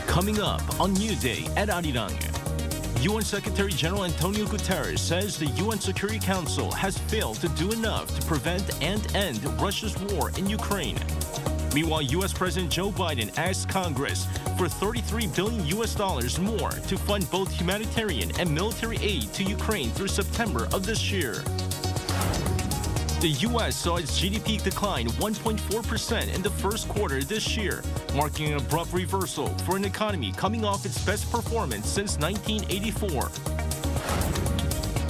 Coming up on New Day at Arirang, UN Secretary General Antonio Guterres says the UN Security Council has failed to do enough to prevent and end Russia's war in Ukraine. Meanwhile, U.S. President Joe Biden asked Congress for $33 billion more to fund both humanitarian and military aid to Ukraine through September of this year. The U.S. saw its GDP decline 1.4% in the first quarter this year, marking an abrupt reversal for an economy coming off its best performance since 1984.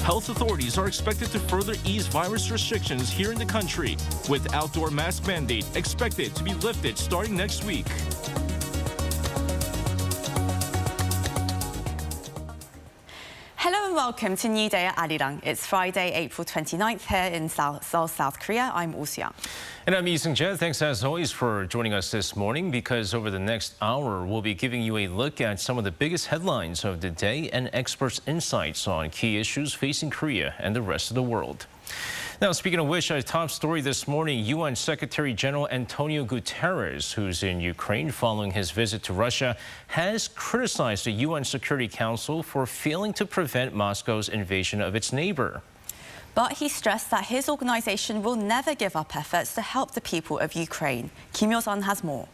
Health authorities are expected to further ease virus restrictions here in the country, with outdoor mask mandate expected to be lifted starting next week. Hello and welcome to New Day at Arirang. It's Friday, April 29th here in Seoul, South Korea. I'm Oh Soo-young. And I'm Lee Seung-jae. Thanks as always for joining us this morning, because over the next hour we'll be giving you a look at some of the biggest headlines of the day and experts' insights on key issues facing Korea and the rest of the world. Now, speaking of which, our top story this morning, UN Secretary General Antonio Guterres, who's in Ukraine following his visit to Russia, has criticized the UN Security Council for failing to prevent Moscow's invasion of its neighbor. But he stressed that his organization will never give up efforts to help the people of Ukraine. Kim Yo-sun has more.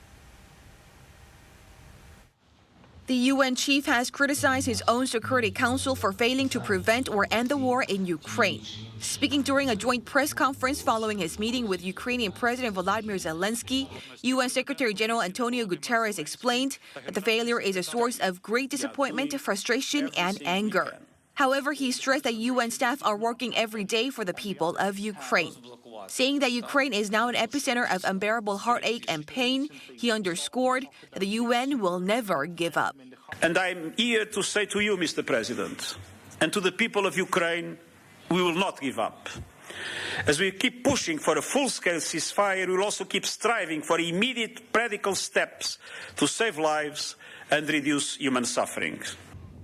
The UN chief has criticized his own Security Council for failing to prevent or end the war in Ukraine. Speaking during a joint press conference following his meeting with Ukrainian President Volodymyr Zelensky, UN Secretary General Antonio Guterres explained that the failure is a source of great disappointment, frustration, and anger. However, he stressed that UN staff are working every day for the people of Ukraine. Saying that Ukraine is now an epicenter of unbearable heartache and pain, he underscored that the UN will never give up. And I'm here to say to you, Mr. President, and to the people of Ukraine, we will not give up. As we keep pushing for a full-scale ceasefire, we will also keep striving for immediate practical steps to save lives and reduce human suffering.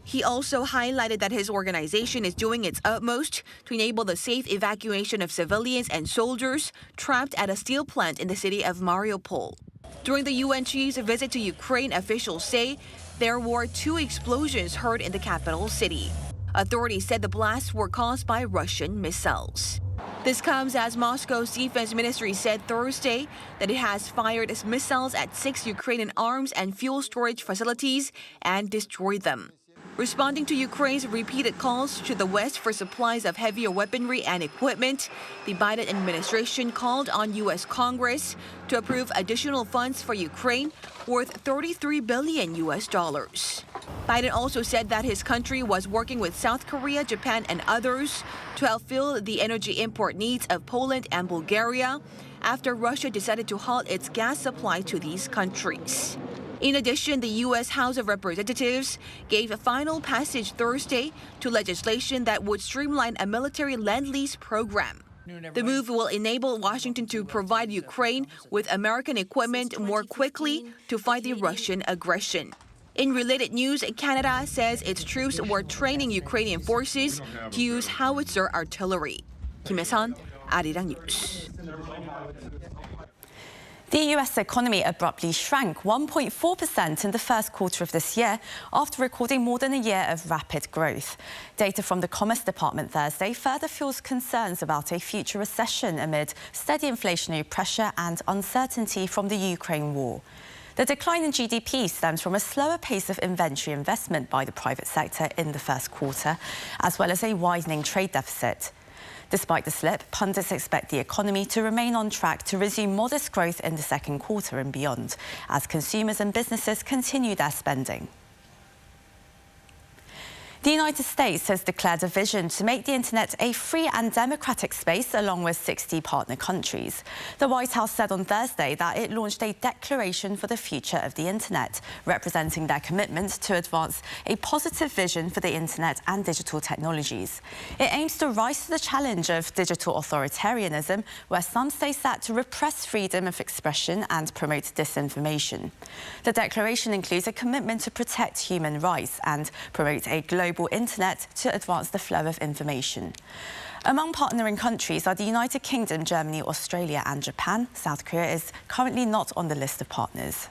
He also highlighted that his organization is doing its utmost to enable the safe evacuation of civilians and soldiers trapped at a steel plant in the city of Mariupol. During the UN chief's visit to Ukraine, officials say there were 2 explosions heard in the capital city. Authorities said the blasts were caused by Russian missiles. This comes as Moscow's defense ministry said Thursday that it has fired missiles at 6 Ukrainian arms and fuel storage facilities and destroyed them. Responding to Ukraine's repeated calls to the West for supplies of heavier weaponry and equipment, the Biden administration called on U.S. Congress to approve additional funds for Ukraine worth $33 billion. Biden also said that his country was working with South Korea, Japan, and others to help fill the energy import needs of Poland and Bulgaria after Russia decided to halt its gas supply to these countries. In addition, the U.S. House of Representatives gave a final passage Thursday to legislation that would streamline a military Lend-Lease program. The move will enable Washington to provide Ukraine with American equipment more quickly to fight the Russian aggression. In related news, Canada says its troops were training Ukrainian forces to use howitzer artillery. Kim Yo-sun, Arirang News. The U.S. economy abruptly shrank 1.4% in the first quarter of this year after recording more than a year of rapid growth. Data from the Commerce Department Thursday further fuels concerns about a future recession amid steady inflationary pressure and uncertainty from the Ukraine war. The decline in GDP stems from a slower pace of inventory investment by the private sector in the first quarter, as well as a widening trade deficit. Despite the slip, pundits expect the economy to remain on track to resume modest growth in the second quarter and beyond, as consumers and businesses continue their spending. The United States has declared a vision to make the internet a free and democratic space along with 60 partner countries. The White House said on Thursday that it launched a declaration for the future of the internet, representing their commitment to advance a positive vision for the internet and digital technologies. It aims to rise to the challenge of digital authoritarianism, where some say set to repress freedom of expression and promote disinformation. The declaration includes a commitment to protect human rights and promote a global internet to advance the flow of information. Among partnering countries are the United Kingdom, Germany, Australia and Japan. South Korea is currently not on the list of partners.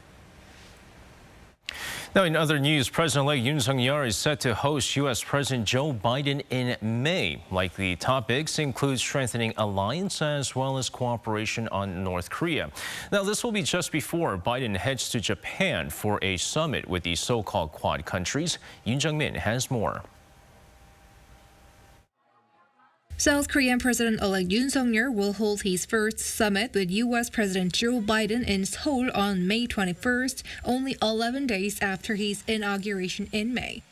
Now, in other news, President-elect Yoon Suk-yeol is set to host U.S. President Joe Biden in May. Likely topics include strengthening alliance as well as cooperation on North Korea. Now, this will be just before Biden heads to Japan for a summit with the so-called Quad countries. Yoon Jung-min has more. South Korean President-elect Yoon Suk-yeol will hold his first summit with U.S. President Joe Biden in Seoul on May 21st, only 11 days after his inauguration in May.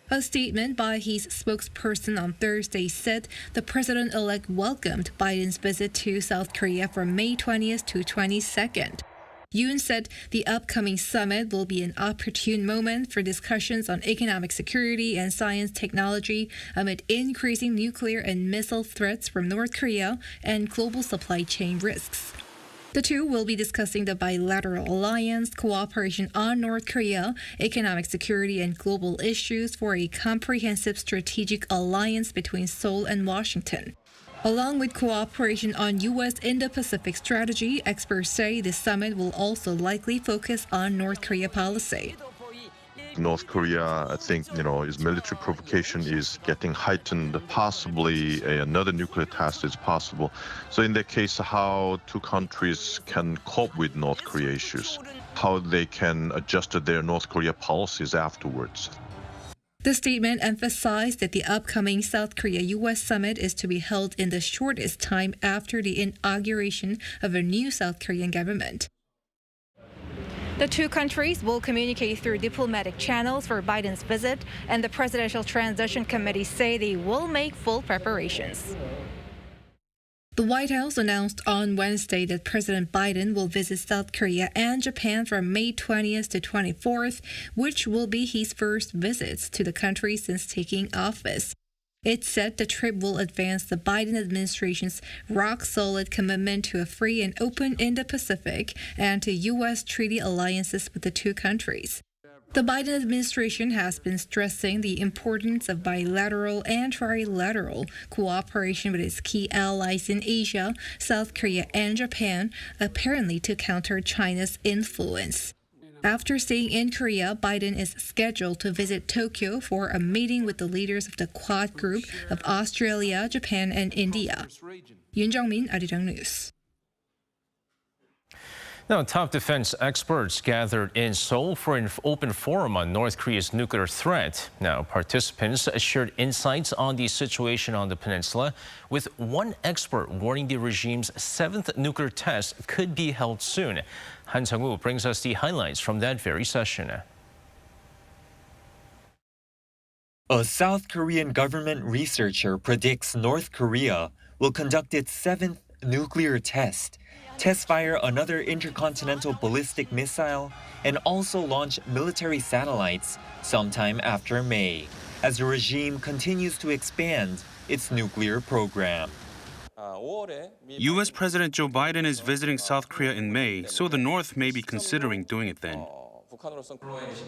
A statement by his spokesperson on Thursday said the president-elect welcomed Biden's visit to South Korea from May 20th to 22nd. Yoon said the upcoming summit will be an opportune moment for discussions on economic security and science technology amid increasing nuclear and missile threats from North Korea and global supply chain risks. The two will be discussing the bilateral alliance, cooperation on North Korea, economic security, and global issues for a comprehensive strategic alliance between Seoul and Washington. Along with cooperation on U.S. Indo-Pacific strategy, experts say the summit will also likely focus on North Korea policy. North Korea, I think, its military provocation is getting heightened. Possibly another nuclear test is possible. So in that case, how two countries can cope with North Korea issues, how they can adjust their North Korea policies afterwards. The statement emphasized that the upcoming South Korea-U.S. summit is to be held in the shortest time after the inauguration of a new South Korean government. The two countries will communicate through diplomatic channels for Biden's visit, and the Presidential Transition Committee say they will make full preparations. The White House announced on Wednesday that President Biden will visit South Korea and Japan from May 20th to 24th, which will be his first visits to the country since taking office. It said the trip will advance the Biden administration's rock-solid commitment to a free and open Indo-Pacific and to U.S. treaty alliances with the two countries. The Biden administration has been stressing the importance of bilateral and trilateral cooperation with its key allies in Asia, South Korea, and Japan, apparently to counter China's influence. After staying in Korea, Biden is scheduled to visit Tokyo for a meeting with the leaders of the Quad group of Australia, Japan, and India. Yoon Jung-min, Arirang News. Now, top defense experts gathered in Seoul for an open forum on North Korea's nuclear threat. Now, participants shared insights on the situation on the peninsula, with one expert warning the regime's 7th nuclear test could be held soon. Han Sang-woo brings us the highlights from that very session. A South Korean government researcher predicts North Korea will conduct its 7th nuclear test fire another intercontinental ballistic missile, and also launch military satellites sometime after May, as the regime continues to expand its nuclear program. U.S. President Joe Biden is visiting South Korea in May, so the North may be considering doing it then.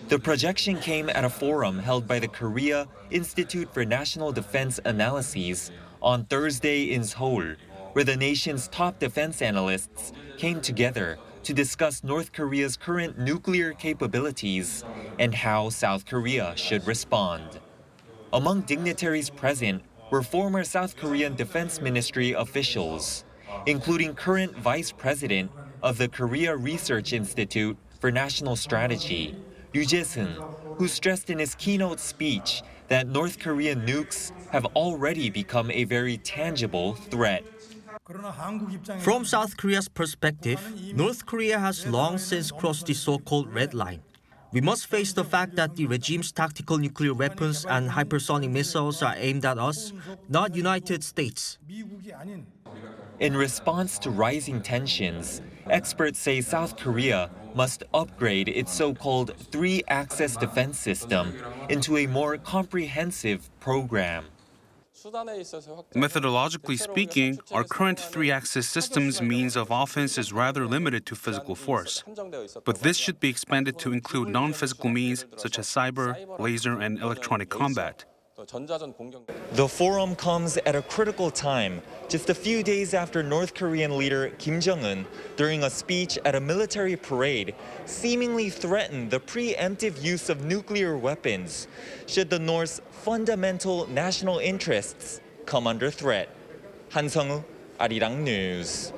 The projection came at a forum held by the Korea Institute for National Defense Analyses on Thursday in Seoul, where the nation's top defense analysts came together to discuss North Korea's current nuclear capabilities and how South Korea should respond. Among dignitaries present were former South Korean Defense Ministry officials, including current Vice President of the Korea Research Institute for National Strategy, Yu Jae-seung, who stressed in his keynote speech that North Korean nukes have already become a very tangible threat. From South Korea's perspective, North Korea has long since crossed the so-called red line. We must face the fact that the regime's tactical nuclear weapons and hypersonic missiles are aimed at us, not United States. In response to rising tensions, experts say South Korea must upgrade its so-called three-axis defense system into a more comprehensive program. Methodologically speaking, our current three-axis system's means of offense is rather limited to physical force. But this should be expanded to include non-physical means such as cyber, laser, and electronic combat. The forum comes at a critical time, just a few days after North Korean leader Kim Jong-un, during a speech at a military parade, seemingly threatened the preemptive use of nuclear weapons should the North's fundamental national interests come under threat. Han Sung-woo, Arirang News.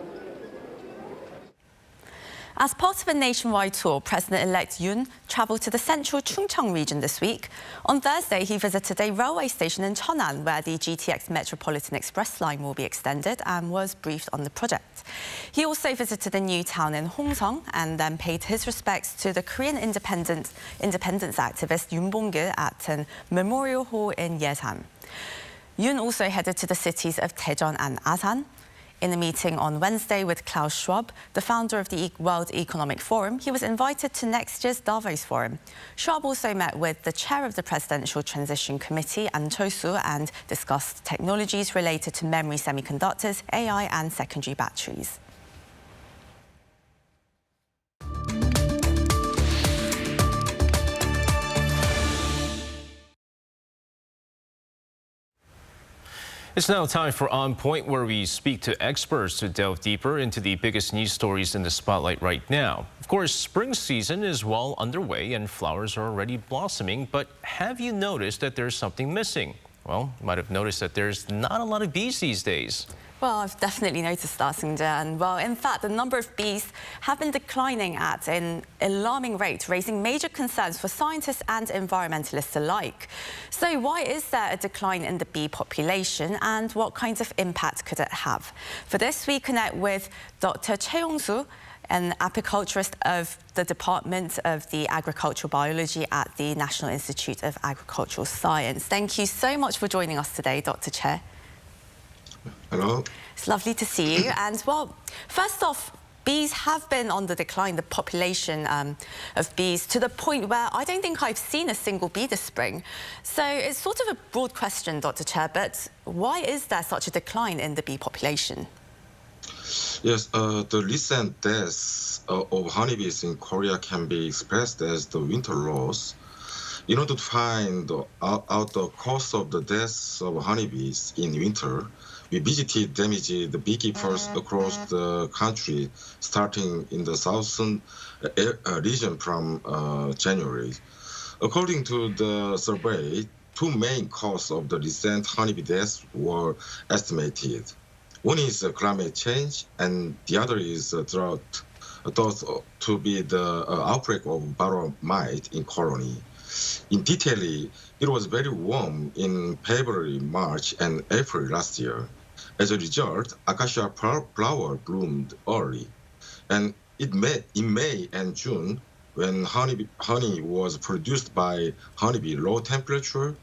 As part of a nationwide tour, President-elect Yoon travelled to the central Chungcheong region this week. On Thursday, he visited a railway station in Cheonan where the GTX Metropolitan Express line will be extended and was briefed on the project. He also visited a new town in Hongseong and then paid his respects to the Korean independence activist Yoon Bong-gil at a memorial hall in Yesan. Yoon also headed to the cities of Daejeon and Asan. In a meeting on Wednesday with Klaus Schwab, the founder of the World Economic Forum, he was invited to next year's Davos Forum. Schwab also met with the chair of the Presidential Transition Committee, An Chol-soo, and discussed technologies related to memory semiconductors, AI, and secondary batteries. It's now time for On Point, where we speak to experts to delve deeper into the biggest news stories in the spotlight right now. Of course, spring season is well underway and flowers are already blossoming, but have you noticed that there's something missing? Well, you might have noticed that there's not a lot of bees these days. Well, I've definitely noticed that, Seung-jae. And, well, in fact, the number of bees have been declining at an alarming rate, raising major concerns for scientists and environmentalists alike. So why is there a decline in the bee population and what kinds of impact could it have? For this, we connect with Dr. Choi Yong-soo, an apiculturist of the Department of the Agricultural Biology at the National Institute of Agricultural Science. Thank you so much for joining us today, Dr. Choi. Hello. It's lovely to see you. And, well, first off, bees have been on the decline, the population of bees, to the point where I don't think I've seen a single bee this spring. So it's sort of a broad question, Dr. Chair, but why is there such a decline in the bee population? Yes, the recent deaths of honeybees in Korea can be expressed as the winter loss. In order to find out the cause of the deaths of honeybees in winter, we visited damaged beekeepers across the country, starting in the southern region from January. According to the survey, two main causes of the recent honeybee deaths were estimated. One is climate change, and the other is drought, thought to be the outbreak of varroa mite in colony. In detail, it was very warm in February, March, and April last year. As a result, acacia flower bloomed early. And in May and June, when honey was produced by honeybee, low temperature,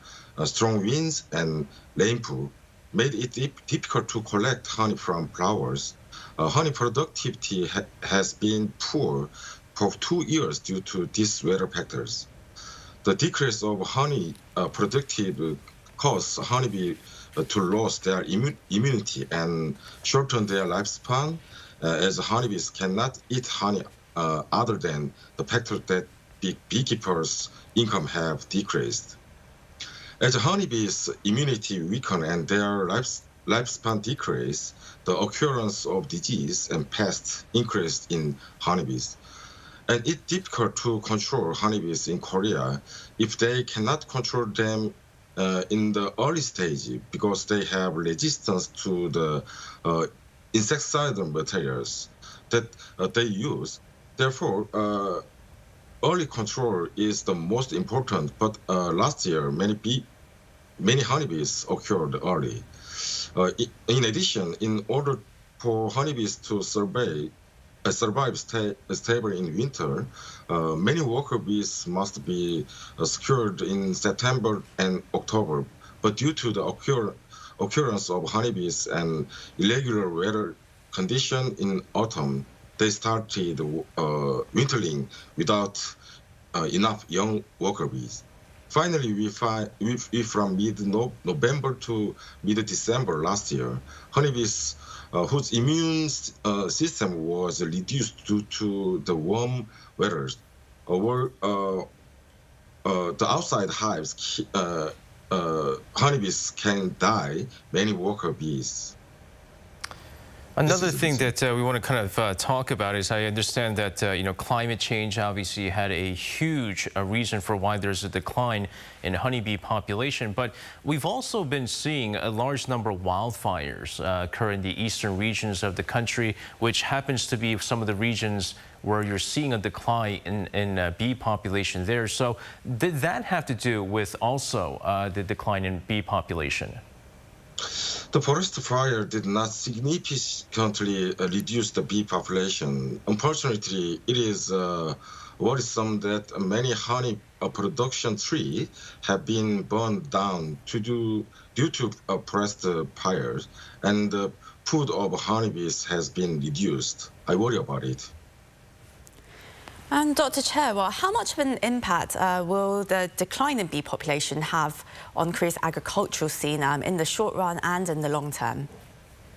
strong winds, and rainfall made it difficult to collect honey from flowers. Honey productivity has been poor for 2 years due to these weather factors. The decrease of honey productive caused honeybee to lose their immunity and shorten their lifespan, as honeybees cannot eat honey other than the factor that beekeepers' income have decreased. As honeybees' immunity weaken and their lifespan decrease, the occurrence of disease and pests increased in honeybees. And it's difficult to control honeybees in Korea if they cannot control them in the early stage because they have resistance to the insecticidal materials that they use. Therefore, early control is the most important, but last year many honeybees occurred early. In addition, in order for honeybees to survive survive stable in winter, many worker bees must be secured in September and October. But due to the occurrence of honeybees and irregular weather condition in autumn, they started wintering without enough young worker bees. Finally, we from mid-November to mid-December last year, honeybees whose immune system was reduced due to the warm weather were the outside hives. Honeybees can die, many worker bees. Another thing that we want to kind of talk about is I understand that climate change obviously had a huge reason for why there's a decline in honeybee population, but we've also been seeing a large number of wildfires occur in the eastern regions of the country, which happens to be some of the regions where you're seeing a decline in bee population there. So did that have to do with also the decline in bee population? The forest fire did not significantly reduce the bee population. Unfortunately, it is worrisome that many honey production trees have been burned down due to forest fires, and the food of honeybees has been reduced. I worry about it. And Dr. Che, well, how much of an impact will the decline in bee population have on Korea's agricultural scene in the short run and in the long term?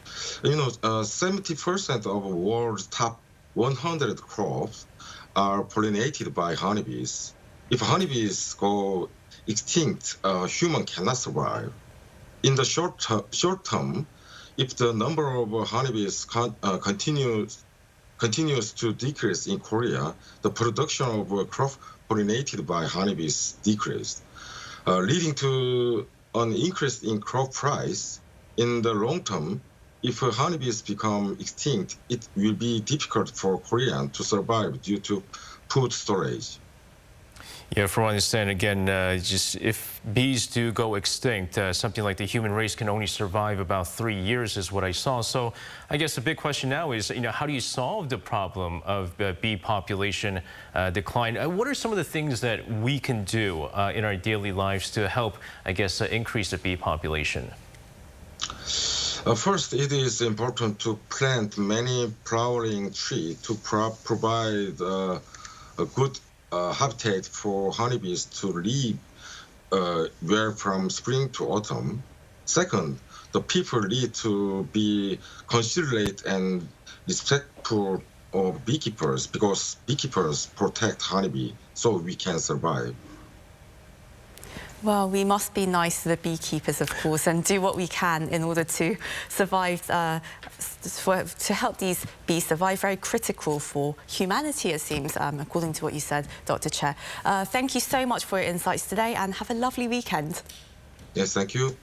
70% of the world's top 100 crops are pollinated by honeybees. If honeybees go extinct, humans cannot survive. In the short term, if the number of honeybees continues to decrease in Korea, the production of crop pollinated by honeybees decreased, leading to an increase in crop price. In the long term, if honeybees become extinct, it will be difficult for Koreans to survive due to food storage. Yeah, from what I understand, again, just if bees do go extinct, something like the human race can only survive about 3 years is what I saw. So I guess the big question now is, how do you solve the problem of bee population decline? What are some of the things that we can do in our daily lives to help, I guess, increase the bee population? First, it is important to plant many flowering trees to provide a good habitat for honeybees to live where from spring to autumn. Second, the people need to be considerate and respectful of beekeepers, because beekeepers protect honeybee so we can survive. Well, we must be nice to the beekeepers, of course, and do what we can in order to survive, to help these bees survive. Very critical for humanity, it seems, according to what you said, Dr. Che. Thank you so much for your insights today, and have a lovely weekend. Yes, thank you.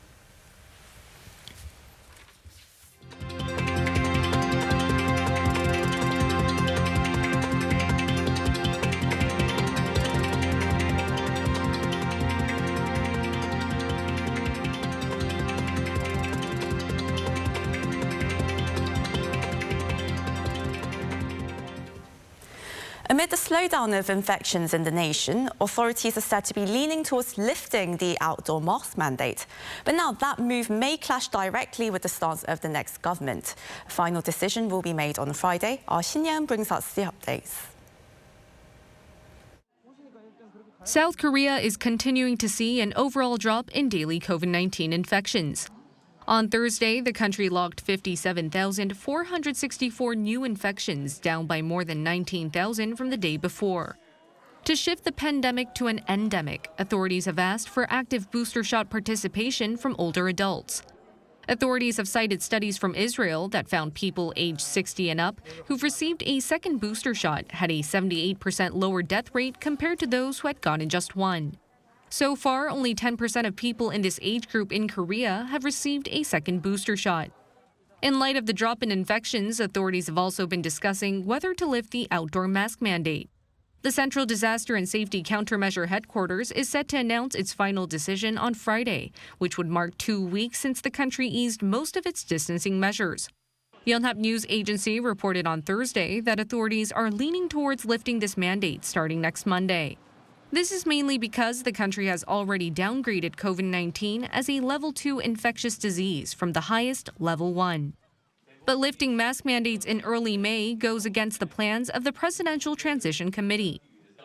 Amid the slowdown of infections in the nation, authorities are said to be leaning towards lifting the outdoor mask mandate. But now that move may clash directly with the stance of the next government. A final decision will be made on Friday. Our Shin Yeon brings us the updates. South Korea is continuing to see an overall drop in daily COVID-19 infections. On Thursday, the country logged 57,464 new infections, down by more than 19,000 from the day before. To shift the pandemic to an endemic, authorities have asked for active booster shot participation from older adults. Authorities have cited studies from Israel that found people aged 60 and up who've received a second booster shot had a 78% lower death rate compared to those who had gotten just one. So far, only 10% of people in this age group in Korea have received a second booster shot. In light of the drop in infections, authorities have also been discussing whether to lift the outdoor mask mandate. The Central Disaster and Safety Countermeasure Headquarters is set to announce its final decision on Friday, which would mark 2 weeks since the country eased most of its distancing measures. Yonhap News Agency reported on Thursday that authorities are leaning towards lifting this mandate starting next Monday. This is mainly because the country has already downgraded COVID-19 as a level 2 infectious disease from the highest level 1. But lifting mask mandates in early May goes against the plans of the Presidential Transition Committee.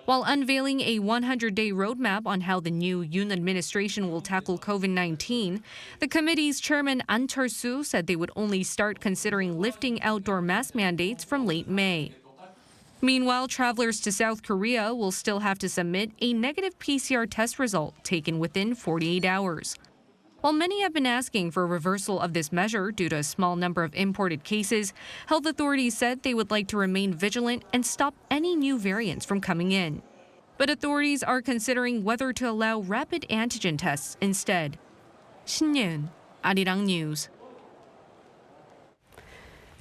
While unveiling a 100-day roadmap on how the new Yoon administration will tackle COVID-19, the committee's chairman An Chol-soo said they would only start considering lifting outdoor mask mandates from late May. Meanwhile, travelers to South Korea will still have to submit a negative PCR test result taken within 48 hours. While many have been asking for a reversal of this measure due to a small number of imported cases, health authorities said they would like to remain vigilant and stop any new variants from coming in. But authorities are considering whether to allow rapid antigen tests instead. 신예은, Arirang News.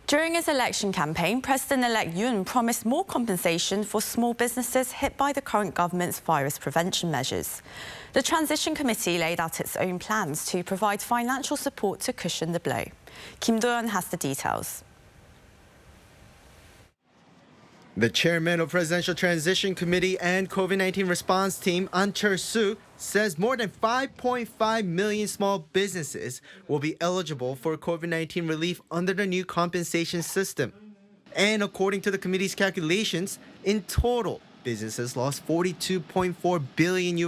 During his election campaign, President-elect Yoon promised more compensation for small businesses hit by the current government's virus prevention measures. The Transition Committee laid out its own plans to provide financial support to cushion the blow. Kim Do-yeon has the details. The chairman of Presidential Transition Committee and COVID-19 response team, An Chol-soo, says more than 5.5 million small businesses will be eligible for COVID-19 relief under the new compensation system. And according to the committee's calculations, in total, businesses lost $42.4 billion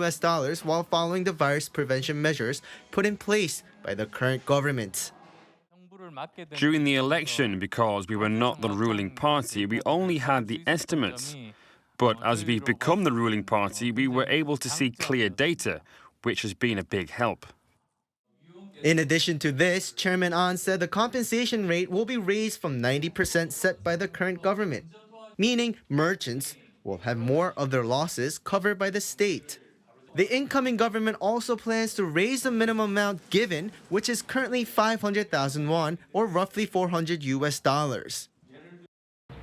while following the virus prevention measures put in place by the current government. During the election, because we were not the ruling party, we only had the estimates. But as we've become the ruling party, we were able to see clear data, which has been a big help. In addition to this, Chairman An said the compensation rate will be raised from 90% set by the current government, meaning merchants will have more of their losses covered by the state. The incoming government also plans to raise the minimum amount given, which is currently 500,000 won, or roughly $400.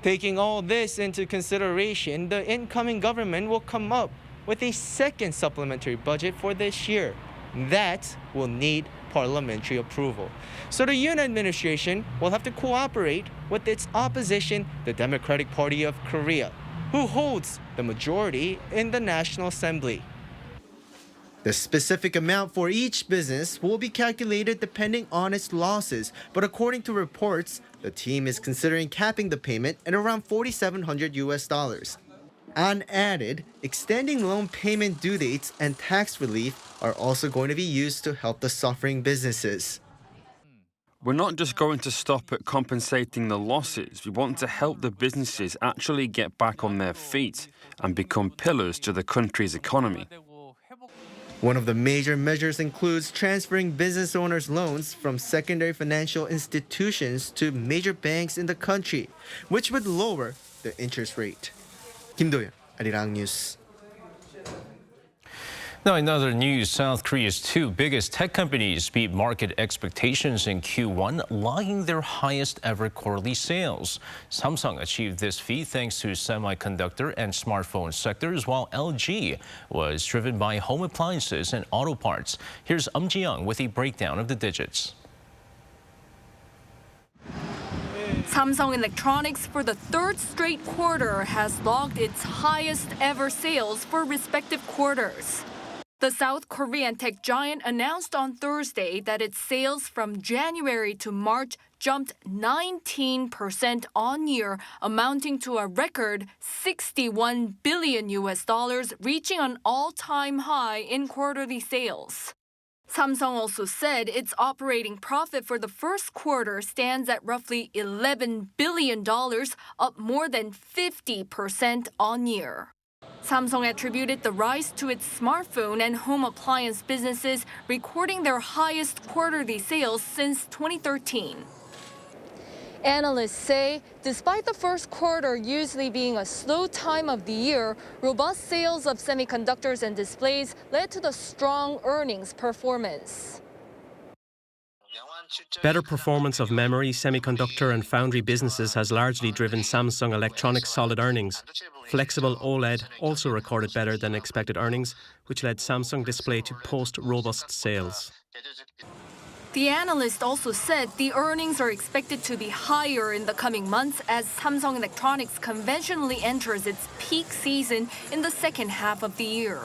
Taking all this into consideration, the incoming government will come up with a second supplementary budget for this year. That will need parliamentary approval. So the Yoon administration will have to cooperate with its opposition, the Democratic Party of Korea, who holds the majority in the National Assembly. The specific amount for each business will be calculated depending on its losses, but according to reports, the team is considering capping the payment at around $4,700. An added, extending loan payment due dates and tax relief are also going to be used to help the suffering businesses. We're not just going to stop at compensating the losses. We want to help the businesses actually get back on their feet and become pillars to the country's economy. One of the major measures includes transferring business owners' loans from secondary financial institutions to major banks in the country, which would lower the interest rate. Kim Do-yeon, Arirang News. Now, in other news, South Korea's two biggest tech companies beat market expectations in Q1, logging their highest ever quarterly sales. Samsung achieved this feat thanks to semiconductor and smartphone sectors, while LG was driven by home appliances and auto parts. Here's Ji-young with a breakdown of the digits. Samsung Electronics for the third straight quarter has logged its highest ever sales for respective quarters. The South Korean tech giant announced on Thursday that its sales from January to March jumped 19% on year, amounting to a record $61 billion, reaching an all-time high in quarterly sales. Samsung also said its operating profit for the first quarter stands at roughly $11 billion, up more than 50% on year. Samsung attributed the rise to its smartphone and home appliance businesses, recording their highest quarterly sales since 2013. Analysts say, despite the first quarter usually being a slow time of the year, robust sales of semiconductors and displays led to the strong earnings performance. Better performance of memory, semiconductor and foundry businesses has largely driven Samsung Electronics' solid earnings. Flexible OLED also recorded better than expected earnings, which led Samsung Display to post robust sales. The analyst also said the earnings are expected to be higher in the coming months as Samsung Electronics conventionally enters its peak season in the second half of the year.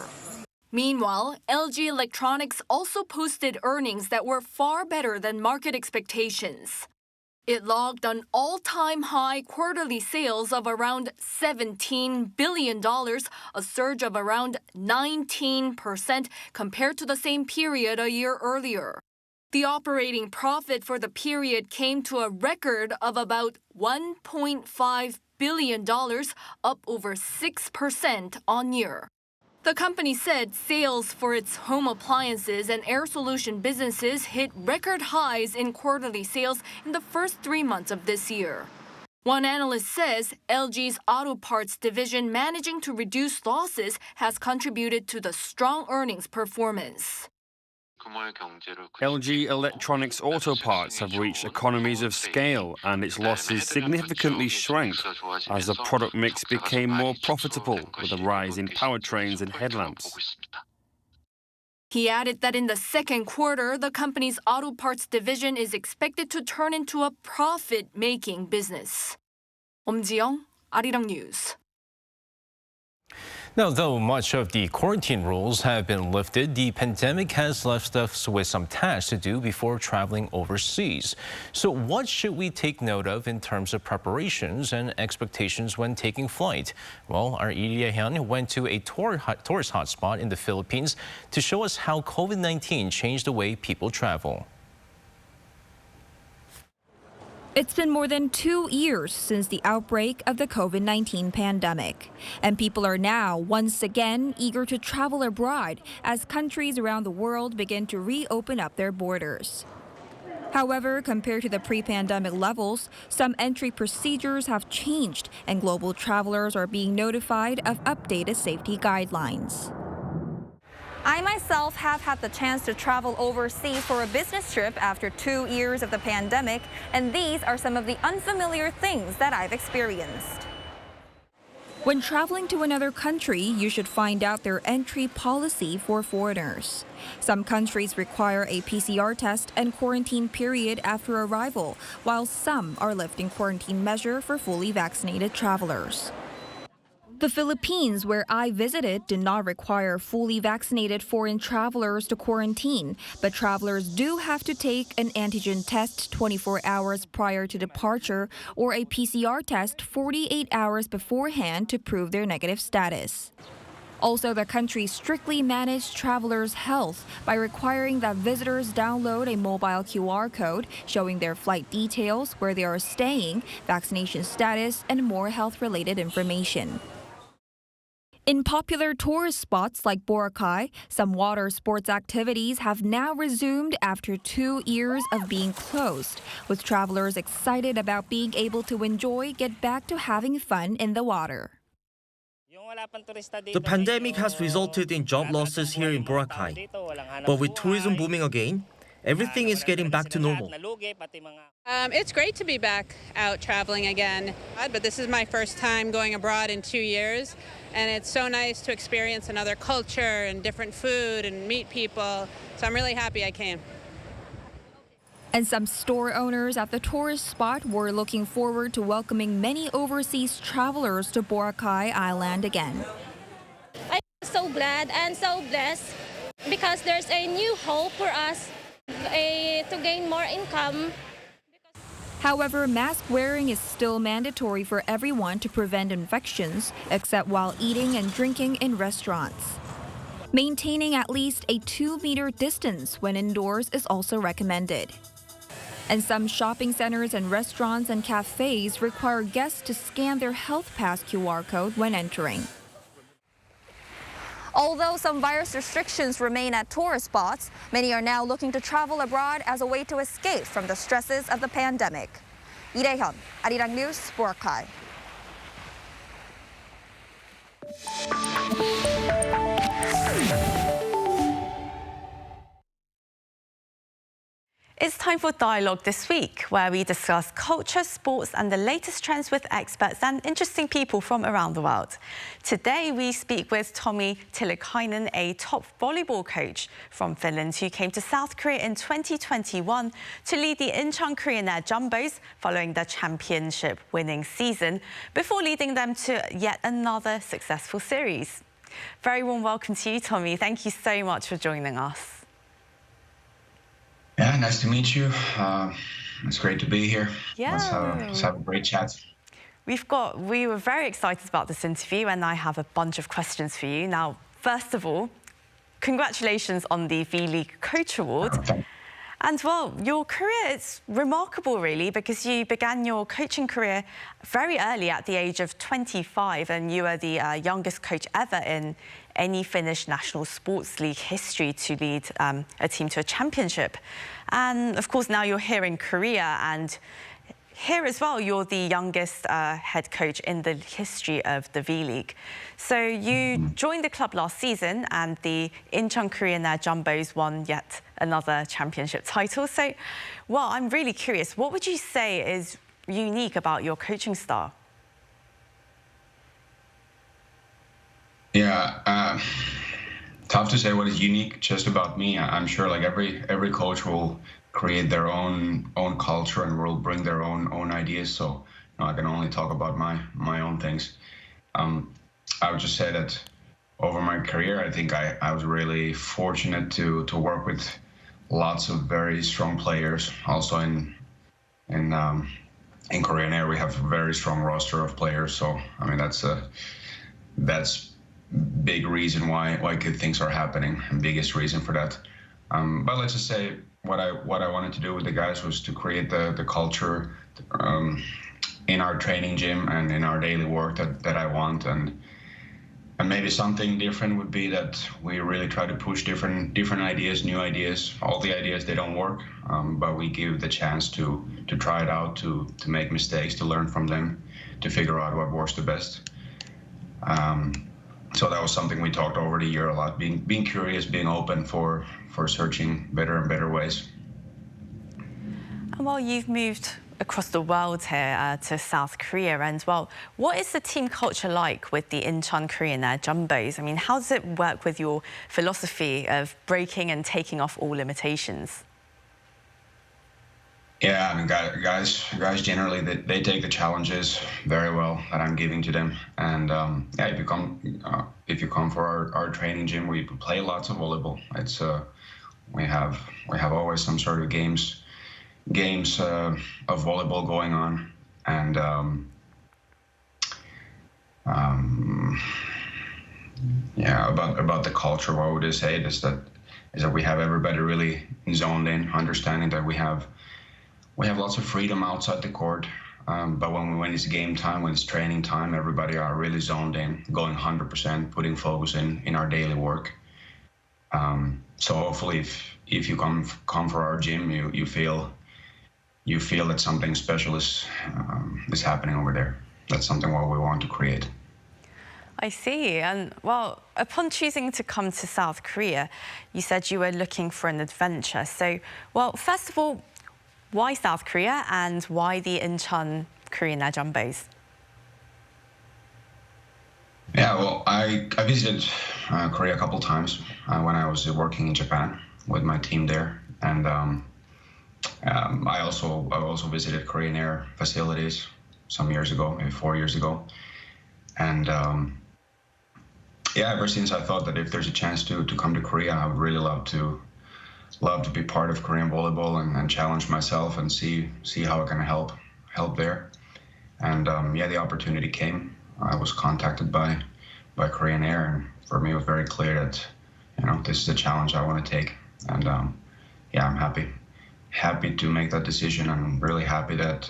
Meanwhile, LG Electronics also posted earnings that were far better than market expectations. It logged an all-time high quarterly sales of around $17 billion, a surge of around 19% compared to the same period a year earlier. The operating profit for the period came to a record of about $1.5 billion, up over 6% on year. The company said sales for its home appliances and air solution businesses hit record highs in quarterly sales in the first 3 months of this year. One analyst says LG's auto parts division managing to reduce losses has contributed to the strong earnings performance. LG Electronics auto parts have reached economies of scale and its losses significantly shrank as the product mix became more profitable with a rise in powertrains and headlamps. He added that in the second quarter, the company's auto parts division is expected to turn into a profit-making business. 엄지영, Arirang News. Now, though much of the quarantine rules have been lifted, the pandemic has left us with some tasks to do before traveling overseas. So what should we take note of in terms of preparations and expectations when taking flight? Well, our Lee Hyun went to a tourist hotspot in the Philippines to show us how COVID-19 changed the way people travel. It's been more than 2 years since the outbreak of the COVID-19 pandemic, and people are now once again eager to travel abroad as countries around the world begin to reopen up their borders. However, compared to the pre-pandemic levels, some entry procedures have changed, and global travelers are being notified of updated safety guidelines. I myself have had the chance to travel overseas for a business trip after 2 years of the pandemic, and these are some of the unfamiliar things that I've experienced. When traveling to another country, you should find out their entry policy for foreigners. Some countries require a PCR test and quarantine period after arrival, while some are lifting quarantine measure for fully vaccinated travelers. The Philippines, where I visited, did not require fully vaccinated foreign travelers to quarantine, but travelers do have to take an antigen test 24 hours prior to departure or a PCR test 48 hours beforehand to prove their negative status. Also, the country strictly managed travelers' health by requiring that visitors download a mobile QR code showing their flight details, where they are staying, vaccination status, and more health-related information. In popular tourist spots like Boracay, some water sports activities have now resumed after 2 years of being closed, with travelers excited about being able to get back to having fun in the water. The pandemic has resulted in job losses here in Boracay, but with tourism booming again, everything is getting back to normal. It's great to be back out traveling again, but this is my first time going abroad in 2 years, and it's so nice to experience another culture and different food and meet people, so I'm really happy I came. And some store owners at the tourist spot were looking forward to welcoming many overseas travelers to Boracay Island again. I'm so glad and so blessed because there's a new hope for us to gain more income. However, mask wearing is still mandatory for everyone to prevent infections, except while eating and drinking in restaurants. Maintaining at least a 2-meter distance when indoors is also recommended. And some shopping centers and restaurants and cafes require guests to scan their health pass QR code when entering. Although some virus restrictions remain at tourist spots, many are now looking to travel abroad as a way to escape from the stresses of the pandemic. Lee Hyun, Arirang News, Boracay. It's time for Dialogue this week, where we discuss culture, sports and the latest trends with experts and interesting people from around the world. Today we speak with Tommi Tilikainen, a top volleyball coach from Finland who came to South Korea in 2021 to lead the Incheon Korean Air Jumbos following the championship winning season, before leading them to yet another successful series. Very warm welcome to you, Tommi. Thank you so much for joining us. Yeah, nice to meet you. It's great to be here. Yeah. Let's have a great chat. We were very excited about this interview, and I have a bunch of questions for you. Now, first of all, congratulations on the V-League Coach Award. And well, your career is remarkable, really, because you began your coaching career very early at the age of 25, and you are the youngest coach ever in any Finnish national sports league history to lead a team to a championship. And of course, now you're here in Korea, and here as well, you're the youngest head coach in the history of the V-League. So you joined the club last season, and the Incheon Korean Air Jumbos won yet another championship title. So, well, I'm really curious, what would you say is unique about your coaching style? Yeah, tough to say what is unique just about me. I'm sure like every coach will create their own culture and will bring their own ideas. So I can only talk about my own things. I would just say that over my career, I think I was really fortunate to work with lots of very strong players. Also in Korean Air, we have a very strong roster of players. So I mean that's big reason why good things are happening, and biggest reason for that. But let's just say what I wanted to do with the guys was to create the culture in our training gym and in our daily work that I want, and maybe something different would be that we really try to push different ideas, new ideas. All the ideas, they don't work, but we give the chance to try it out, to make mistakes, to learn from them, to figure out what works the best. So that was something we talked over the year a lot, being curious, being open for searching better and better ways. And while you've moved across the world here to South Korea, and well, what is the team culture like with the Incheon Korean Air Jumbos? I mean, how does it work with your philosophy of breaking and taking off all limitations? Yeah, I mean, guys generally, they take the challenges very well that I'm giving to them. And yeah, if you come for our training gym, we play lots of volleyball. It's we have always some sort of games of volleyball going on. And yeah, about the culture, what would I say is that we have everybody really zoned in, understanding that we have lots of freedom outside the court, but when it's game time, when it's training time, everybody are really zoned in, going 100%, putting focus in our daily work. So hopefully, if you come for our gym, you feel that something special is happening over there. That's something what we want to create. I see. And well, upon choosing to come to South Korea, you said you were looking for an adventure. So, well, first of all, why South Korea, and why the Incheon Korean Air Jumbos? Yeah, well, I visited Korea a couple times when I was working in Japan with my team there, and I also visited Korean Air facilities some years ago, maybe 4 years ago, and yeah, ever since I thought that if there's a chance to come to Korea, I would really love to be part of Korean volleyball and challenge myself and see how I can help there. And yeah, the opportunity came. I was contacted by Korean Air, and for me it was very clear that this is a challenge I want to take. And yeah, I'm happy to make that decision. I'm really happy that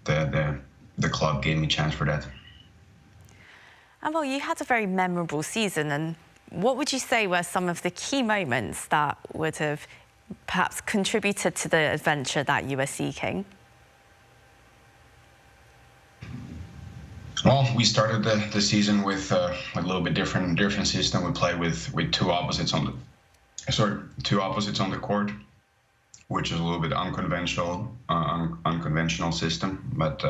the club gave me a chance for that. And well, you had a very memorable season, and what would you say were some of the key moments that would have perhaps contributed to the adventure that you were seeking? Well, we started the season with a little bit different system. We play with two opposites on the court. which is a little bit unconventional system, but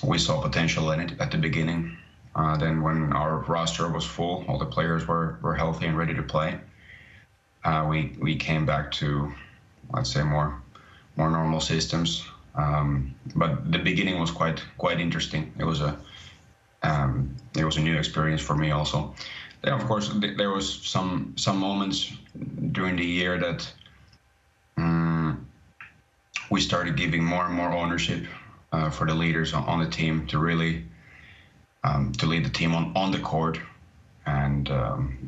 we saw potential in it at the beginning. Then when our roster was full, all the players were healthy and ready to play, we came back to, let's say, more normal systems. But the beginning was quite interesting. It was a new experience for me also. Then of course there was some moments during the year that we started giving more and more ownership for the leaders on the team to really to lead the team on the court, and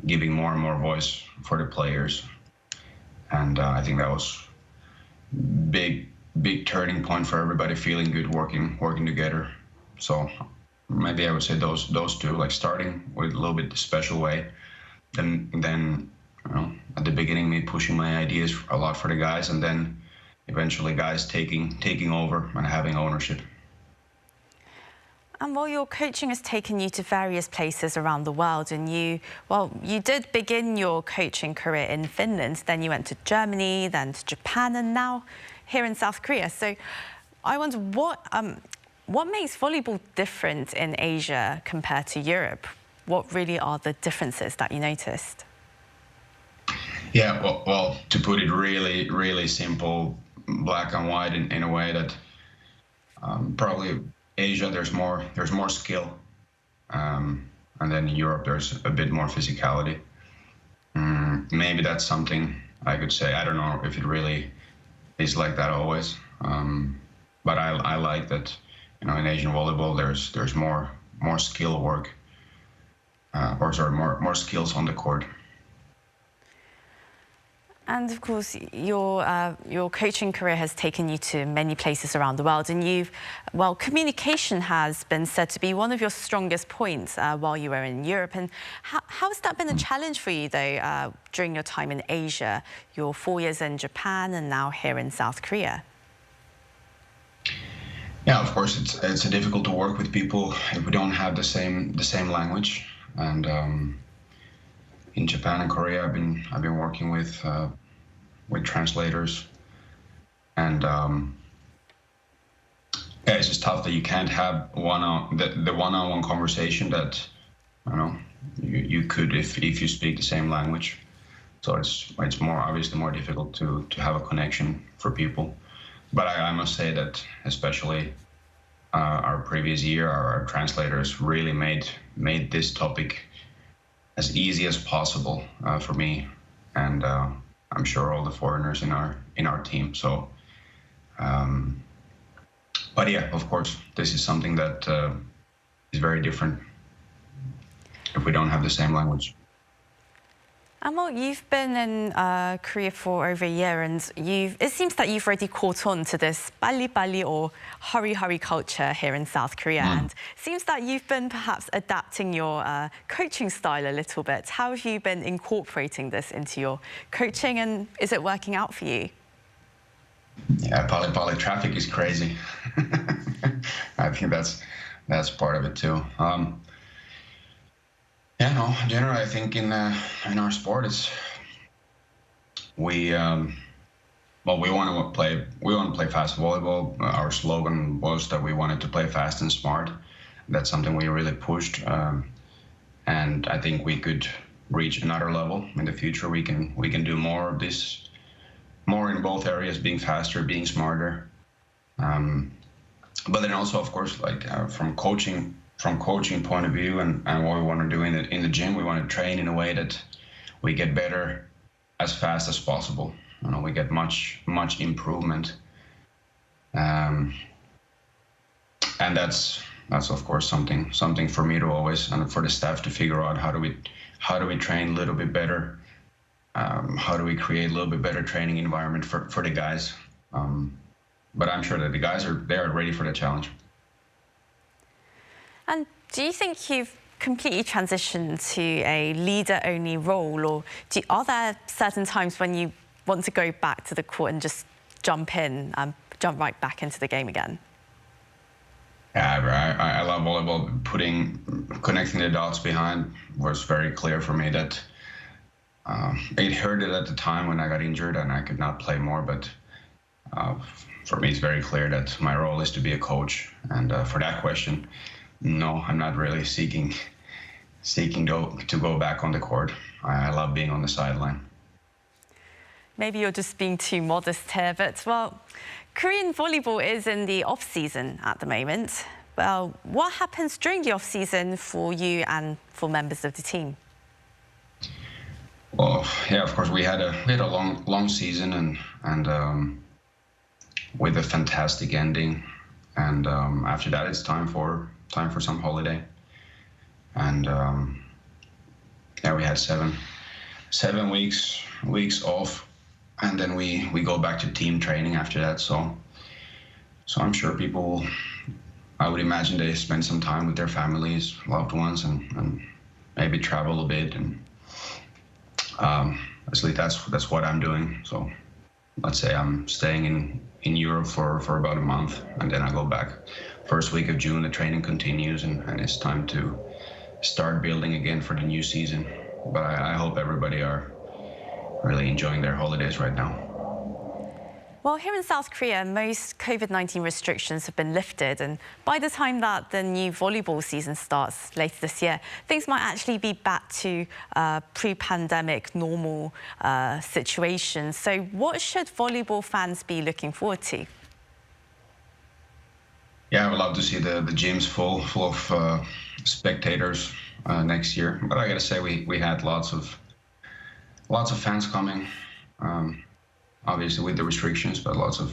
giving more and more voice for the players. And I think that was big turning point for everybody, feeling good, working together. So maybe I would say those two, like starting with a little bit special way, then you know, at the beginning me pushing my ideas a lot for the guys, and then eventually guys taking over and having ownership. And while your coaching has taken you to various places around the world, and you did begin your coaching career in Finland, then you went to Germany, then to Japan, and now here in South Korea. So I wonder what makes volleyball different in Asia compared to Europe? What really are the differences that you noticed? Yeah, well, to put it really simple, black and white in a way, that probably Asia there's more skill, and then in Europe there's a bit more physicality. Maybe that's something I could say. I don't know if it really is like that always, but I like that. You know, in Asian volleyball there's more skill work, more skills on the court. And of course, your coaching career has taken you to many places around the world, and communication has been said to be one of your strongest points while you were in Europe. And how has that been a challenge for you, though, during your time in Asia, your 4 years in Japan, and now here in South Korea? Yeah, of course, it's difficult to work with people if we don't have the same language. And in Japan and Korea, I've been working with translators, and yeah, it's just tough that you can't have the one-on-one conversation that you could if you speak the same language. So it's obviously more difficult to have a connection for people. But I must say that especially our previous year, our translators really made this topic as easy as possible for me, and I'm sure all the foreigners in our team. So, but yeah, of course, this is something that is very different if we don't have the same language. Amal, you've been in Korea for over a year, and it seems that you've already caught on to this 빨리빨리 or hurry culture here in South Korea. And it seems that you've been perhaps adapting your coaching style a little bit. How have you been incorporating this into your coaching, and is it working out for you? Yeah, Pali traffic is crazy. I think that's part of it too. Yeah, no, generally I think in our sport we want to play fast volleyball. Our slogan was that we wanted to play fast and smart. That's something we really pushed, and I think we could reach another level in the future. We can do more of this, more in both areas, being faster, being smarter. But then also, of course, like from coaching point of view, and what we want to do in the gym, we want to train in a way that we get better as fast as possible. We get much improvement, and that's of course something for me to always, and for the staff to figure out how do we train a little bit better, how do we create a little bit better training environment for the guys. But I'm sure that the guys are ready for the challenge. And do you think you've completely transitioned to a leader-only role, or are there certain times when you want to go back to the court and just jump right back into the game again? Yeah, I love volleyball. Connecting the dots behind was very clear for me that It hurted at the time when I got injured and I could not play more, but for me, it's very clear that my role is to be a coach. And for that question, no, I'm not really seeking to go back on the court. I love being on the sideline. Maybe you're just being too modest here, but well, Korean volleyball is in the off-season at the moment. Well, what happens during the off-season for you and for members of the team? Well, yeah, of course, we had a long season and with a fantastic ending, and after that, it's time for some holiday, and yeah, we had seven weeks off, and then we go back to team training after that. So I'm sure people, I would imagine they spend some time with their families, loved ones, and maybe travel a bit. And actually, that's what I'm doing. So let's say I'm staying in Europe for about a month, and then I go back. First week of June, the training continues, and it's time to start building again for the new season. But I hope everybody are really enjoying their holidays right now. Well, here in South Korea, most COVID-19 restrictions have been lifted, and by the time that the new volleyball season starts later this year, things might actually be back to pre-pandemic normal situations. So what should volleyball fans be looking forward to? Yeah, I would love to see the gyms full of spectators next year. But I gotta say, we had lots of fans coming. Obviously with the restrictions, but lots of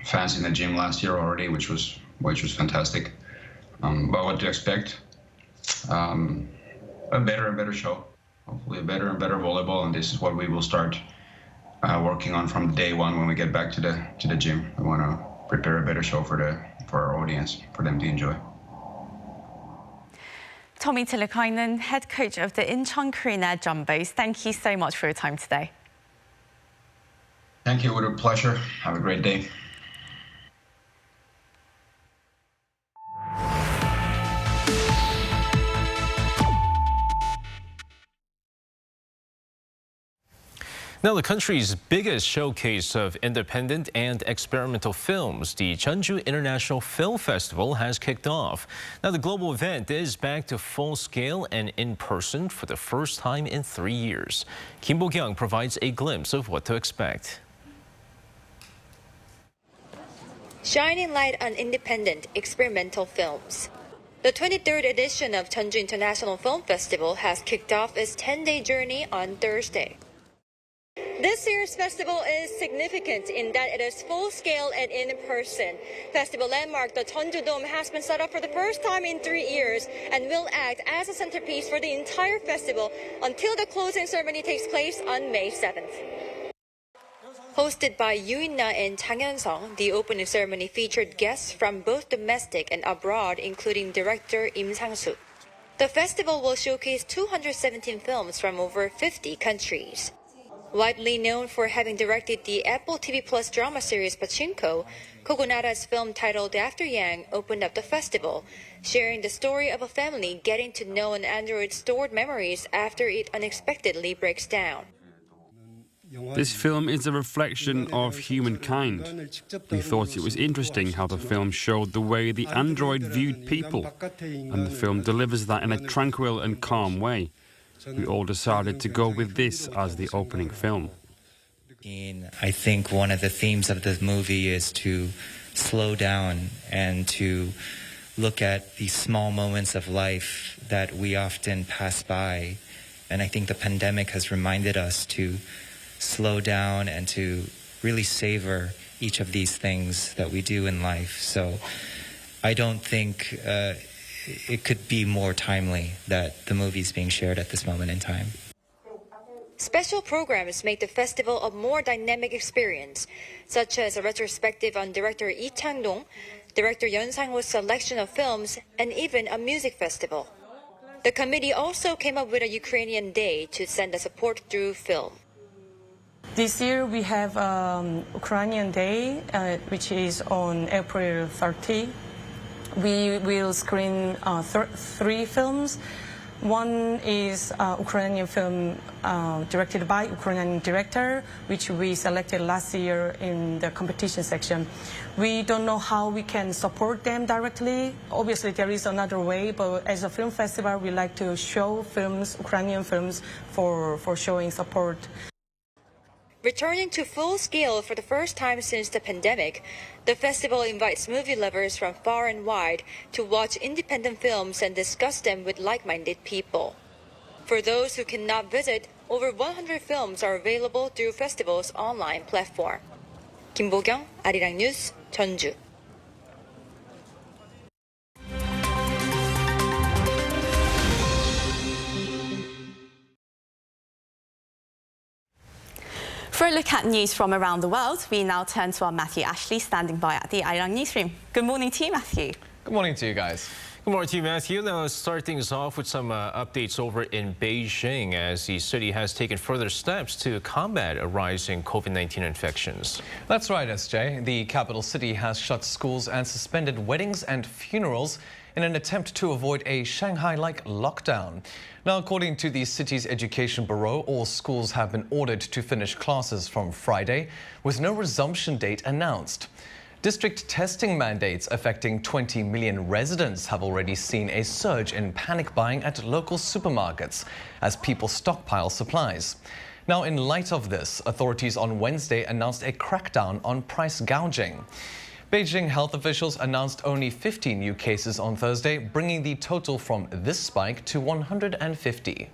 fans in the gym last year already, which was fantastic. But what to expect? A better and better show. Hopefully a better and better volleyball, and this is what we will start working on from day one when we get back to the gym. We want to prepare a better show for our audience, for them to enjoy. Tommy Tilakainen, head coach of the Incheon Korean Air Jumbos, thank you so much for your time today. Thank you, with a pleasure. Have a great day. Now, the country's biggest showcase of independent and experimental films, the Junju International Film Festival, has kicked off. Now, the global event is back to full scale and in person for the first time in 3 years. Kim Bo-kyung provides a glimpse of what to expect. Shining light on independent, experimental films. The 23rd edition of Junju International Film Festival has kicked off its 10-day journey on Thursday. This year's festival is significant in that it is full-scale and in-person. Festival landmark, the Junju Dome, has been set up for the first time in 3 years and will act as a centerpiece for the entire festival until the closing ceremony takes place on May 7th. Hosted by Yoo In-na and Chang Hyun-sung, the opening ceremony featured guests from both domestic and abroad, including director Im Sang-soo. The festival will showcase 217 films from over 50 countries. Widely known for having directed the Apple TV Plus drama series Pachinko, Kogonada's film titled After Yang opened up the festival, sharing the story of a family getting to know an android's stored memories after it unexpectedly breaks down. This film is a reflection of humankind. We thought it was interesting how the film showed the way the android viewed people, and the film delivers that in a tranquil and calm way. We all decided to go with this as the opening film. I think one of the themes of the movie is to slow down and to look at these small moments of life that we often pass by. And I think the pandemic has reminded us to slow down and to really savor each of these things that we do in life. So I don't think it could be more timely that the movie is being shared at this moment in time. Special programs make the festival a more dynamic experience, such as a retrospective on director Lee Chang-dong, director Yeon Sang-ho's selection of films, and even a music festival. The committee also came up with a Ukrainian Day to send the support through film. This year we have Ukrainian Day, which is on April 30. We will screen 3 films. One is Ukrainian film directed by Ukrainian director, which we selected last year in the competition section. We don't know how we can support them directly. Obviously, there is another way, but as a film festival, we like to show films, Ukrainian films, for showing support. Returning to full scale for the first time since the pandemic, the festival invites movie lovers from far and wide to watch independent films and discuss them with like-minded people. For those who cannot visit, over 100 films are available through festival's online platform. Kim Bo-kyung, Arirang News, Junju. For a look at news from around the world, we now turn to our Matthew Ashley standing by at the Arirang newsroom. Good morning to you, Matthew. Good morning to you guys. Good morning to you, Matthew. Now, let's start things off with some updates over in Beijing as the city has taken further steps to combat a rise in COVID-19 infections. That's right, SJ. The capital city has shut schools and suspended weddings and funerals in an attempt to avoid a Shanghai-like lockdown. Now, according to the city's education bureau, all schools have been ordered to finish classes from Friday, with no resumption date announced. District testing mandates affecting 20 million residents have already seen a surge in panic buying at local supermarkets as people stockpile supplies. Now, in light of this, authorities on Wednesday announced a crackdown on price gouging. Beijing health officials announced only 50 new cases on Thursday, bringing the total from this spike to 150.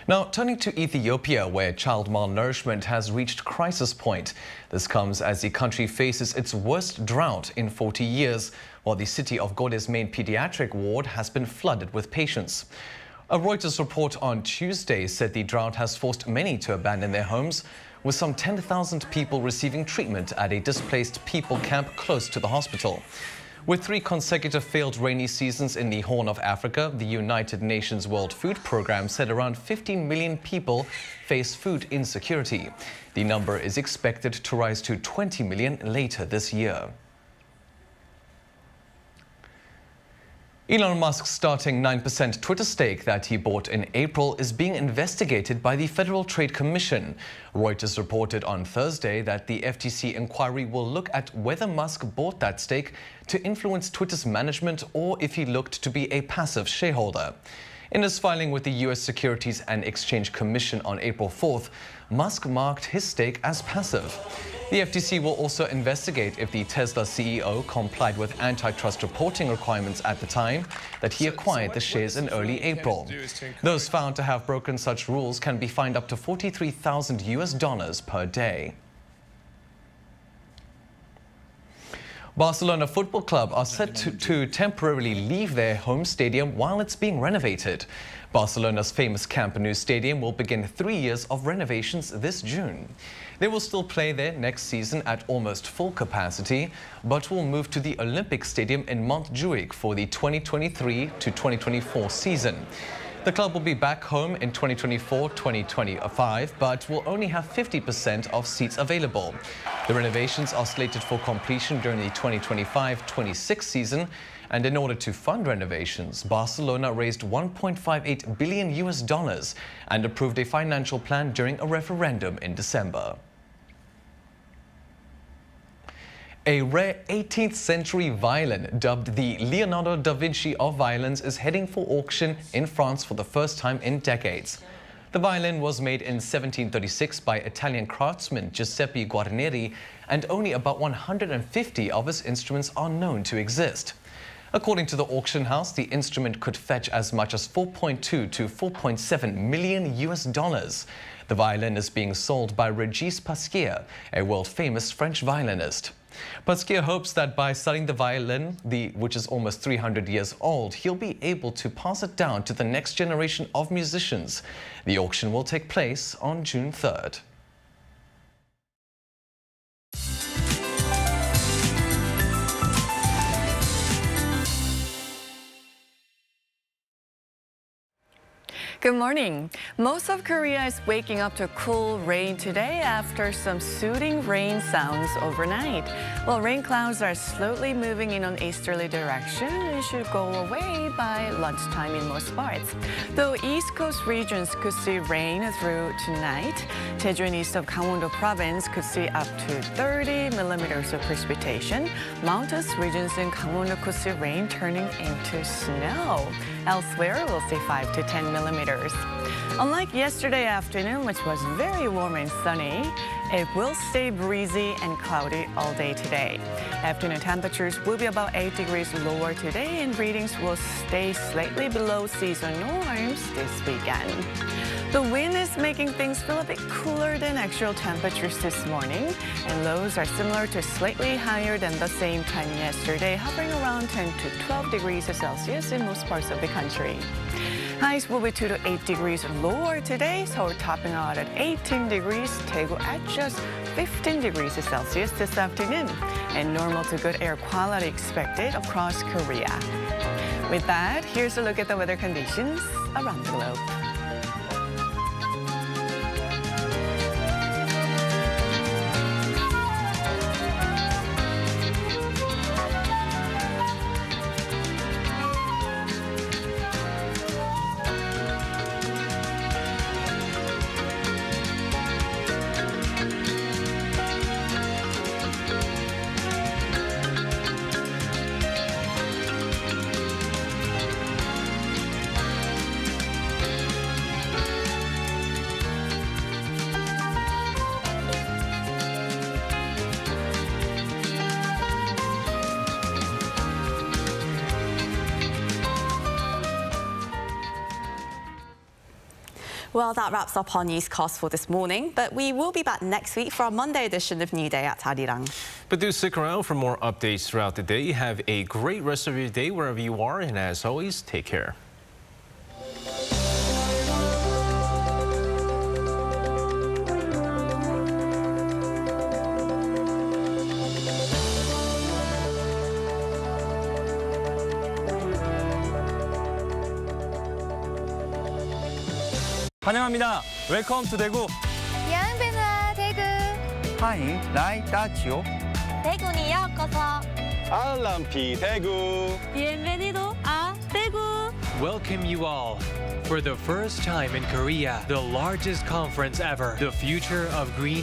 Now, turning to Ethiopia, where child malnourishment has reached crisis point. This comes as the country faces its worst drought in 40 years, while the city of Gov't's main pediatric ward has been flooded with patients. A Reuters report on Tuesday said the drought has forced many to abandon their homes, with some 10,000 people receiving treatment at a displaced people camp close to the hospital. With 3 consecutive failed rainy seasons in the Horn of Africa, the United Nations World Food Programme said around 15 million people face food insecurity. The number is expected to rise to 20 million later this year. Elon Musk's starting 9% Twitter stake that he bought in April is being investigated by the Federal Trade Commission. Reuters reported on Thursday that the FTC inquiry will look at whether Musk bought that stake to influence Twitter's management or if he looked to be a passive shareholder. In his filing with the U.S. Securities and Exchange Commission on April 4th, Musk marked his stake as passive. The FTC will also investigate if the Tesla CEO complied with antitrust reporting requirements at the time that he acquired the shares in early April. Those found to have broken such rules can be fined up to $43,000 per day. Barcelona Football Club are set to temporarily leave their home stadium while it's being renovated. Barcelona's famous Camp Nou stadium will begin 3 years of renovations this June. They will still play there next season at almost full capacity, but will move to the Olympic Stadium in Montjuic for the 2023 to 2024 season. The club will be back home in 2024-2025, but will only have 50% of seats available. The renovations are slated for completion during the 2025-26 season, and in order to fund renovations, Barcelona raised $1.58 billion and approved a financial plan during a referendum in December. A rare 18th century violin dubbed the Leonardo da Vinci of violins is heading for auction in France for the first time in decades. The violin was made in 1736 by Italian craftsman Giuseppe Guarneri, and only about 150 of his instruments are known to exist. According to the auction house, the instrument could fetch as much as $4.2 to $4.7 million. The violin is being sold by Régis Pasquier, a world-famous French violinist. Pasquier hopes that by selling the violin, which is almost 300 years old, he'll be able to pass it down to the next generation of musicians. The auction will take place on June 3rd. Good morning. Most of Korea is waking up to cool rain today after some soothing rain sounds overnight. While rain clouds are slowly moving in an easterly direction, it should go away by lunchtime in most parts. Though East Coast regions could see rain through tonight, Jeju and east of Gangwon-do province could see up to 30 millimeters of precipitation. Mountainous regions in Gangwon-do could see rain turning into snow. Elsewhere, we'll see 5 to 10 millimeters. Unlike yesterday afternoon, which was very warm and sunny, it will stay breezy and cloudy all day today. Afternoon temperatures will be about 8 degrees lower today, and readings will stay slightly below season norms this weekend. The wind is making things feel a bit cooler than actual temperatures this morning, and lows are similar to slightly higher than the same time yesterday, hovering around 10 to 12 degrees Celsius in most parts of the country. Highs will be 2 to 8 degrees lower today, Seoul topping out at 18 degrees, Daegu at just 15 degrees Celsius this afternoon, and normal to good air quality expected across Korea. With that, here's a look at the weather conditions around the globe. Well, that wraps up our newscast for this morning, but we will be back next week for our Monday edition of New Day at Arirang. But do stick around for more updates throughout the day. Have a great rest of your day wherever you are, and as always, take care. 환영합니다. 웰컴 투 대구. Bienvenue, 대구. 하이, 라이, 따치오. 대구니 요코소. 알람피 대구. Bienvenido a 대구. Welcome you all. For the first time in Korea, the largest conference ever, the future of green